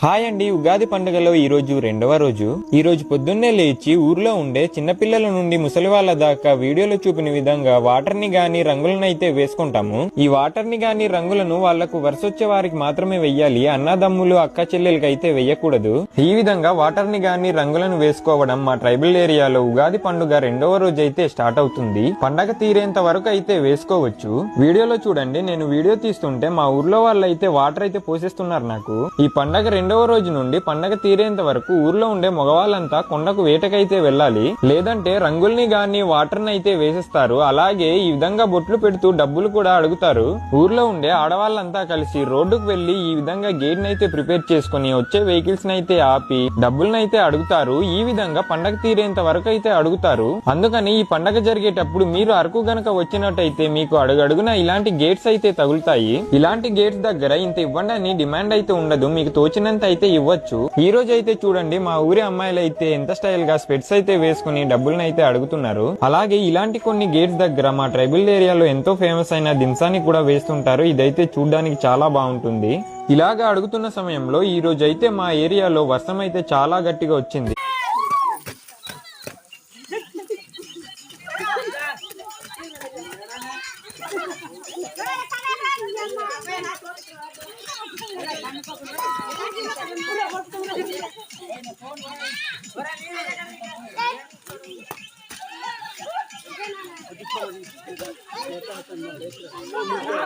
Hi అండి, ఉగాది పండుగలో ఈ రోజు రెండవ రోజు. ఈ రోజు పొద్దున్నే లేచి ఊర్లో ఉండే చిన్నపిల్లల నుండి ముసలి వాళ్ళ దాకా వీడియోలో చూపిన విధంగా వాటర్ ని గాని రంగులను అయితే వేసుకుంటాము. ఈ వాటర్ ని గాని రంగులను వాళ్లకు వరుసొచ్చే వారికి మాత్రమే వెయ్యాలి, అన్నదమ్ములు అక్క చెల్లెలకి అయితే వెయ్యకూడదు. ఈ విధంగా వాటర్ ని గాని రంగులను వేసుకోవడం మా ట్రైబల్ ఏరియాలో ఉగాది పండుగ రెండవ రోజు అయితే స్టార్ట్ అవుతుంది. పండగ తీరేంత వరకు అయితే వేసుకోవచ్చు. వీడియోలో చూడండి, నేను వీడియో తీస్తుంటే మా ఊర్లో వాళ్ళు అయితే వాటర్ అయితే పోసేస్తున్నారు నాకు. ఈ పండగ రెండవ రోజు నుండి పండగ తీరేంత వరకు ఊర్లో ఉండే మగవాళ్ళంతా కొండకు వేటకైతే వెళ్ళాలి, లేదంటే రంగుల్ని గాని వాటర్ అయితే వేసేస్తారు. అలాగే ఈ విధంగా బొట్లు పెడుతూ డబ్బులు కూడా అడుగుతారు. ఊర్లో ఉండే ఆడవాళ్ళంతా కలిసి రోడ్డుకు వెళ్లి ఈ విధంగా గేట్ నైతే ప్రిపేర్ చేసుకుని వచ్చే వెహికల్స్ నైతే ఆపి డబ్బులనైతే అడుగుతారు. ఈ విధంగా పండగ తీరేంత వరకు అయితే అడుగుతారు. అందుకని ఈ పండగ జరిగేటప్పుడు మీరు అరకు గనక వచ్చినట్టయితే మీకు అడుగడుగున ఇలాంటి గేట్స్ అయితే తగులుతాయి. ఇలాంటి గేట్స్ దగ్గర ఇంత ఇవ్వండి అని డిమాండ్ అయితే ఉండదు, మీకు తోచినంత అయితే ఇవ్వచ్చు. ఈ రోజు అయితే చూడండి, మా ఊరి అమ్మాయిలు అయితే ఎంత స్టైల్ గా స్పెట్స్ అయితే వేసుకుని డబ్బులను అయితే అడుగుతున్నారు. అలాగే ఇలాంటి కొన్ని గేట్స్ దగ్గర మా ట్రైబల్ ఏరియాలో ఎంతో ఫేమస్ అయిన దింసాని కూడా వేస్తుంటారు. ఇదైతే చూడడానికి చాలా బాగుంటుంది. ఇలాగా అడుగుతున్న సమయంలో ఈ రోజు అయితే మా ఏరియాలో వర్షం అయితే చాలా గట్టిగా వచ్చింది.